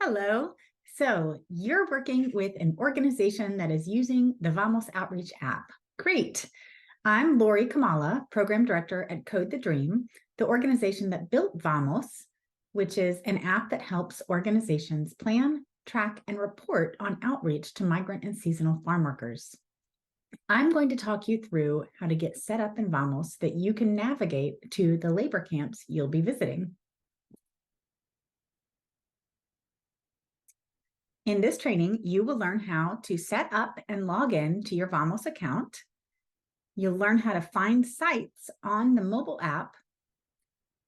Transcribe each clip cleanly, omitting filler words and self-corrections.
Hello. So you're working with an organization that is using the Vamos Outreach app. Great. I'm Lori Kamala, Program Director at Code the Dream, the organization that built Vamos, which is an app that helps organizations plan, track, and report on outreach to migrant and seasonal farm workers. I'm going to talk you through how to get set up in Vamos so that you can navigate to the labor camps you'll be visiting. In this training, you will learn how to set up and log in to your Vamos account. You'll learn how to find sites on the mobile app,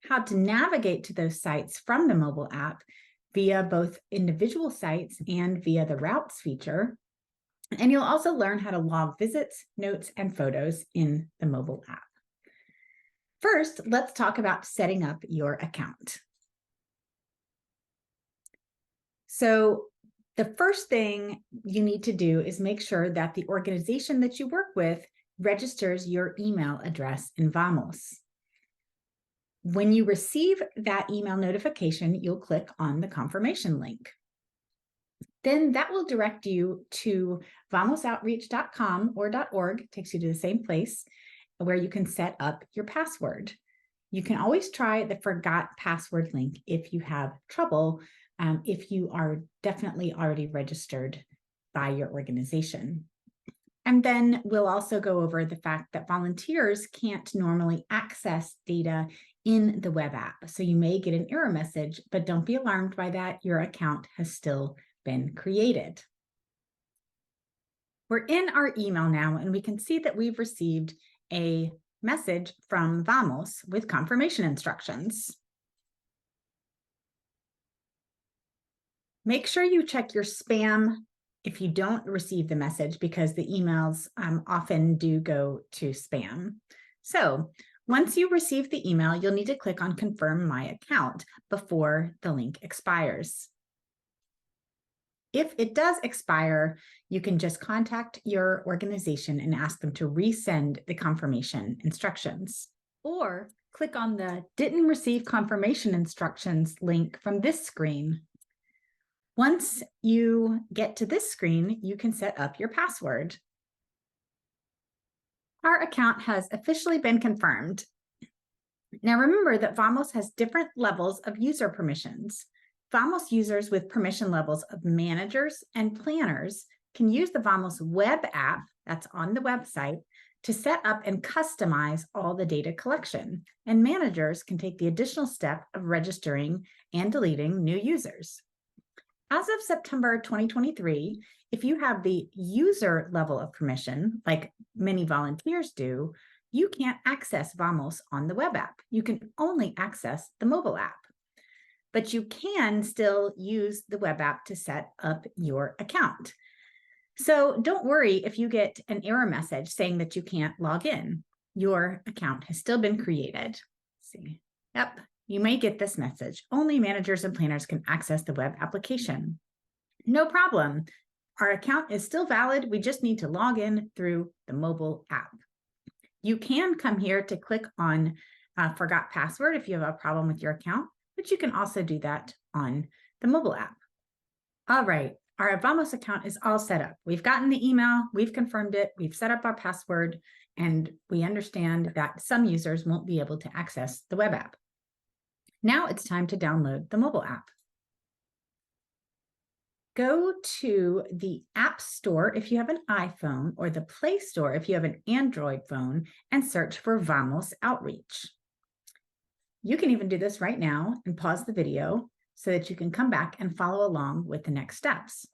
how to navigate to those sites from the mobile app via both individual sites and via the routes feature. And you'll also learn how to log visits, notes, and photos in the mobile app. First, let's talk about setting up your account. So the first thing you need to do is make sure that the organization that you work with registers your email address in Vamos. When you receive that email notification, you'll click on the confirmation link. Then that will direct you to vamosoutreach.com or .org, takes you to the same place, where you can set up your password. You can always try the forgot password link if you have trouble, if you are definitely already registered by your organization. And then we'll also go over the fact that volunteers can't normally access data in the web app. So you may get an error message, but don't be alarmed by that. Your account has still been created. We're in our email now, and we can see that we've received a message from Vamos with confirmation instructions. Make sure you check your spam if you don't receive the message, because the emails often do go to spam. So once you receive the email, you'll need to click on Confirm My Account before the link expires. If it does expire, you can just contact your organization and ask them to resend the confirmation instructions, or click on the Didn't Receive Confirmation Instructions link from this screen. Once you get to this screen, you can set up your password. Our account has officially been confirmed. Now remember that Vamos has different levels of user permissions. Vamos users with permission levels of managers and planners can use the Vamos web app that's on the website to set up and customize all the data collection. And managers can take the additional step of registering and deleting new users. As of September 2023, if you have the user level of permission, like many volunteers do, you can't access Vamos on the web app. You can only access the mobile app. But you can still use the web app to set up your account. So don't worry if you get an error message saying that you can't log in. Your account has still been created. Let's see. Yep. You may get this message. Only managers and planners can access the web application. No problem. Our account is still valid. We just need to log in through the mobile app. You can come here to click on Forgot Password if you have a problem with your account, but you can also do that on the mobile app. All right, our Vamos account is all set up. We've gotten the email, we've confirmed it, we've set up our password, and we understand that some users won't be able to access the web app. Now it's time to download the mobile app. Go to the App Store if you have an iPhone, or the Play Store if you have an Android phone, and search for Vamos Outreach. You can even do this right now and pause the video so that you can come back and follow along with the next steps.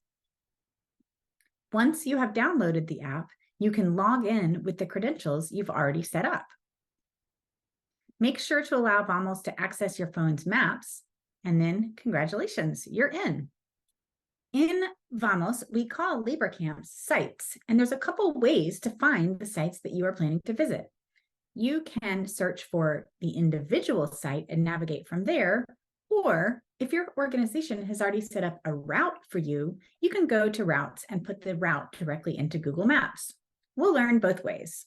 Once you have downloaded the app, you can log in with the credentials you've already set up. Make sure to allow Vamos to access your phone's maps, and then congratulations, you're in. In Vamos, we call labor camps sites, and there's a couple ways to find the sites that you are planning to visit. You can search for the individual site and navigate from there, or if your organization has already set up a route for you, you can go to routes and put the route directly into Google Maps. We'll learn both ways.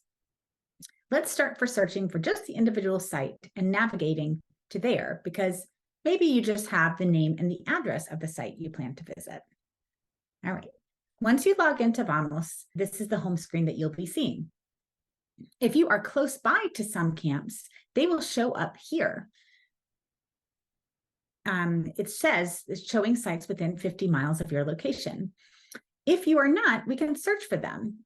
Let's start for searching for just the individual site and navigating to there, because Maybe you just have the name and the address of the site you plan to visit. All right. Once you log into Vamos, this is the home screen that you'll be seeing. If you are close by to some camps, they will show up here. It says it's showing sites within 50 miles of your location. If you are not, we can search for them.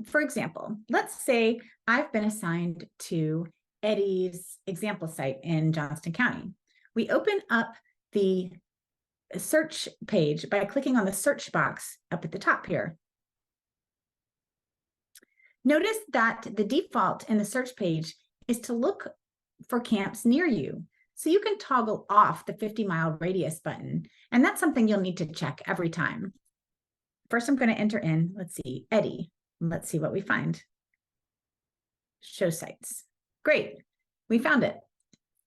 For example, let's say I've been assigned to Eddie's example site in Johnston County. We open up the search page by clicking on the search box up at the top here. Notice that the default in the search page is to look for camps near you. So you can toggle off the 50-mile radius button, and that's something you'll need to check every time. First, I'm going to enter in, let's see, Eddie. Let's see what we find. Show sites. Great, we found it.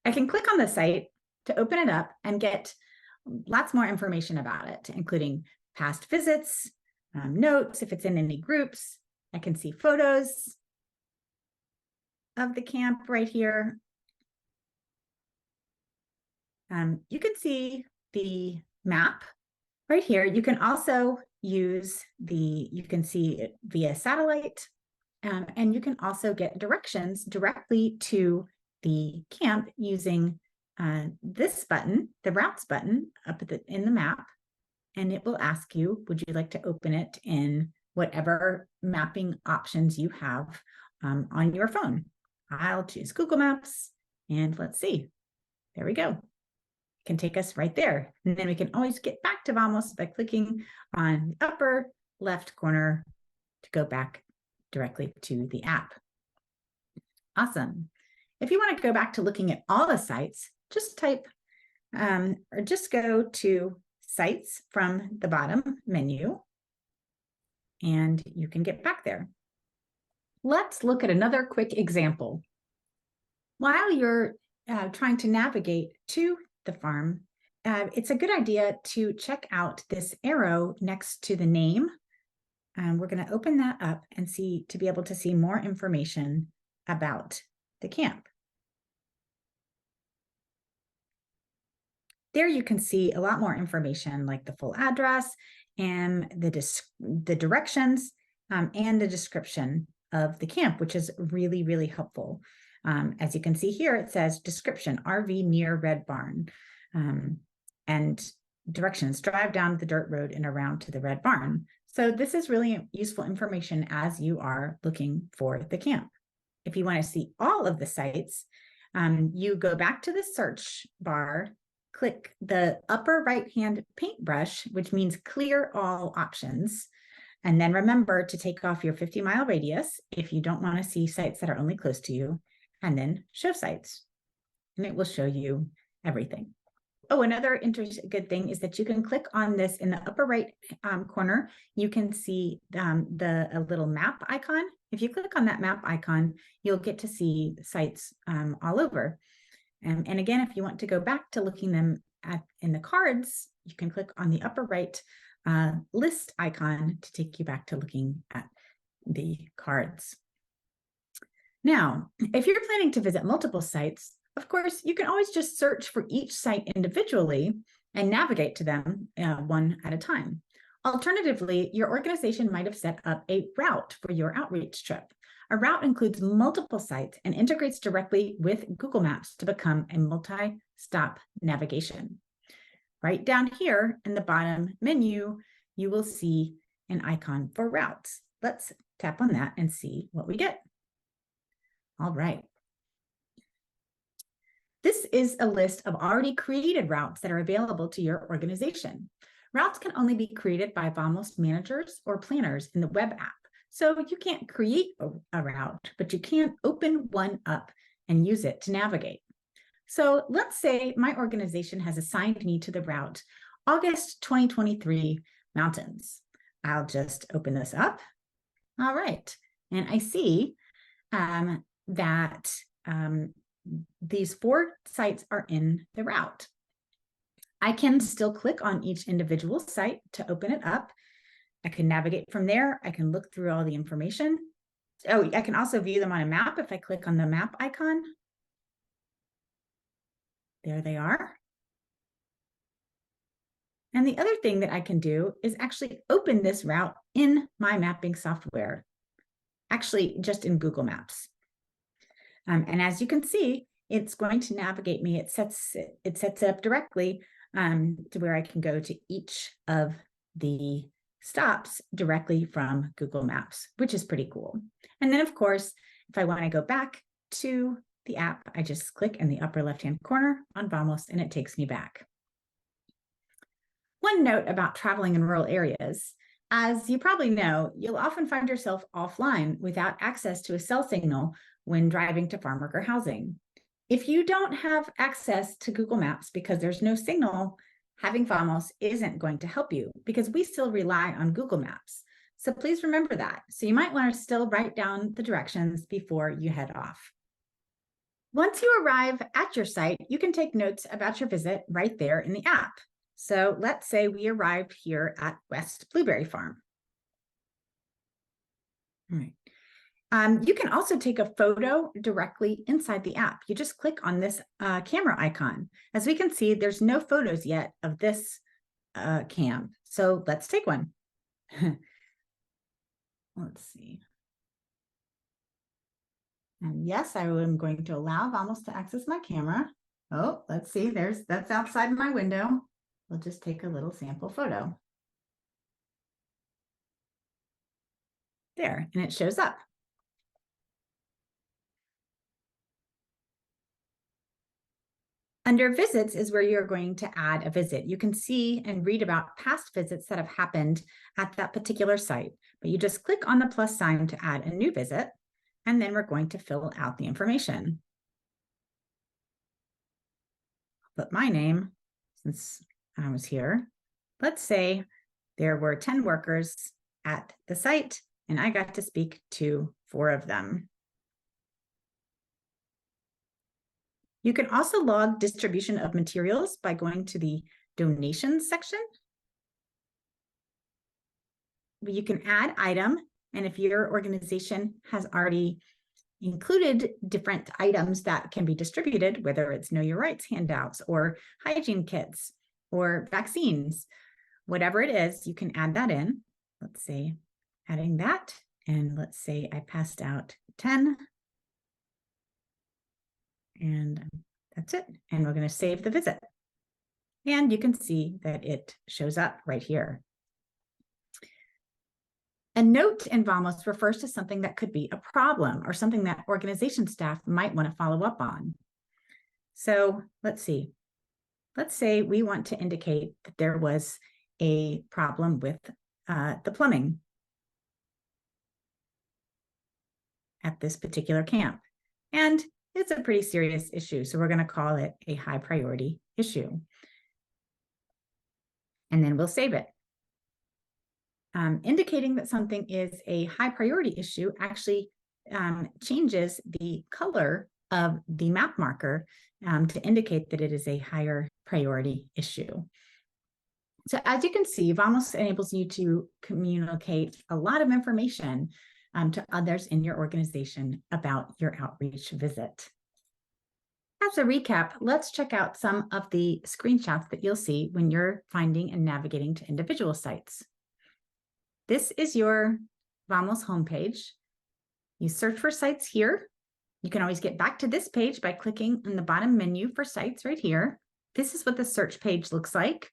I can click on the site to open it up and get lots more information about it, including past visits, notes, if it's in any groups. I can see photos of the camp right here. You can see the map right here. You can also use you can see it via satellite, and you can also get directions directly to the camp using this button, the routes button up in the map, and it will ask you, would you like to open it in whatever mapping options you have on your phone. I'll choose Google Maps, and let's see, there we go. It can take us right there. And then we can always get back to Vamos by clicking on the upper left corner to go back directly to the app. Awesome. If you want to go back to looking at all the sites, just type or just go to Sites from the bottom menu, and you can get back there. Let's look at another quick example. While you're trying to navigate to the farm, it's a good idea to check out this arrow next to the name. We're going to open that up and to be able to see more information about the camp. There you can see a lot more information, like the full address and the directions and the description of the camp, which is really, really helpful. As you can see here, it says description, RV near Red Barn, and directions, drive down the dirt road and around to the Red Barn. So this is really useful information as you are looking for the camp. If you want to see all of the sites, you go back to the search bar, click the upper right-hand paintbrush, which means clear all options. And then remember to take off your 50-mile radius if you don't want to see sites that are only close to you, and then show sites. And it will show you everything. Oh, another good thing is that you can click on this in the upper right corner. You can see a little map icon. If you click on that map icon, you'll get to see sites all over. And again, if you want to go back to looking them in the cards, you can click on the upper right list icon to take you back to looking at the cards. Now, if you're planning to visit multiple sites, of course, you can always just search for each site individually and navigate to them one at a time. Alternatively, your organization might have set up a route for your outreach trip. A route includes multiple sites and integrates directly with Google Maps to become a multi-stop navigation. Right down here in the bottom menu, you will see an icon for routes. Let's tap on that and see what we get. All right. This is a list of already created routes that are available to your organization. Routes can only be created by Vamos managers or planners in the web app. So you can't create a route, but you can open one up and use it to navigate. So let's say my organization has assigned me to the route August 2023 mountains. I'll just open this up. All right. And I see that these 4 sites are in the route. I can still click on each individual site to open it up. I can navigate from there. I can look through all the information. Oh, I can also view them on a map if I click on the map icon. There they are. And the other thing that I can do is actually open this route in my mapping software, actually just in Google Maps. And as you can see, it's going to navigate me. It sets it up directly to where I can go to each of the stops directly from Google Maps, which is pretty cool. And then, of course, if I want to go back to the app, I just click in the upper left-hand corner on Vamos, and it takes me back. One note about traveling in rural areas: as you probably know, you'll often find yourself offline without access to a cell signal when driving to farm worker housing. If you don't have access to Google Maps because there's no signal, having Vamos isn't going to help you because we still rely on Google Maps. So please remember that. So you might want to still write down the directions before you head off. Once you arrive at your site, you can take notes about your visit right there in the app. So let's say we arrived here at West Blueberry Farm. All right. You can also take a photo directly inside the app. You just click on this camera icon. As we can see, there's no photos yet of this cam. So let's take one. Let's see. And yes, I am going to allow Vamos to access my camera. Oh, let's see, that's outside my window. We'll just take a little sample photo. There, and it shows up. Under visits is where you're going to add a visit. You can see and read about past visits that have happened at that particular site, but you just click on the plus sign to add a new visit, and then we're going to fill out the information. I'll put my name since I was here. Let's say there were 10 workers at the site, and I got to speak to 4 of them. You can also log distribution of materials by going to the donations section. You can add item, and if your organization has already included different items that can be distributed, whether it's Know Your Rights handouts or hygiene kits or vaccines, whatever it is, you can add that in. Let's say adding that, and let's say I passed out 10. And that's it. And we're going to save the visit. And you can see that it shows up right here. A note in Vamos refers to something that could be a problem or something that organization staff might want to follow up on. So let's see. Let's say we want to indicate that there was a problem with the plumbing at this particular camp. And it's a pretty serious issue, so we're going to call it a high priority issue. And then we'll save it. Indicating that something is a high priority issue actually changes the color of the map marker to indicate that it is a higher priority issue. So as you can see, Vamos enables you to communicate a lot of information to others in your organization about your outreach visit. As a recap, let's check out some of the screenshots that you'll see when you're finding and navigating to individual sites. This is your Vamos homepage. You search for sites here. You can always get back to this page by clicking on the bottom menu for sites right here. This is what the search page looks like.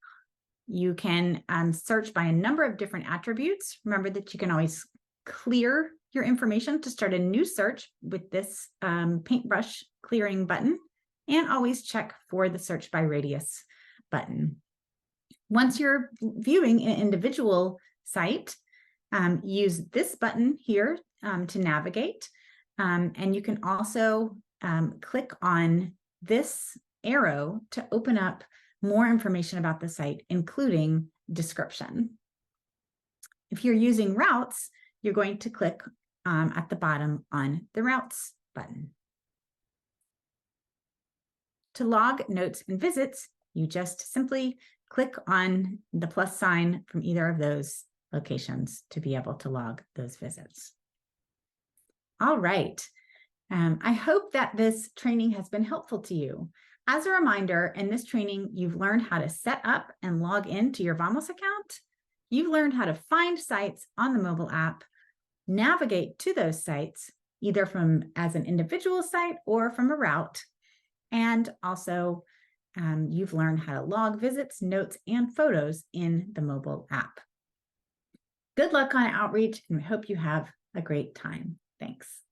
You can search by a number of different attributes. Remember that you can always clear your information to start a new search with this paintbrush clearing button, and always check for the search by radius button. Once you're viewing an individual site, use this button here to navigate, and you can also click on this arrow to open up more information about the site, including description. If you're using routes, you're going to click at the bottom on the routes button. To log notes and visits, you just simply click on the plus sign from either of those locations to be able to log those visits. All right. I hope that this training has been helpful to you. As a reminder, in this training, you've learned how to set up and log into your Vamos account. You've learned how to find sites on the mobile app, navigate to those sites, either from as an individual site or from a route. And also, you've learned how to log visits, notes, and photos in the mobile app. Good luck on outreach, and we hope you have a great time. Thanks.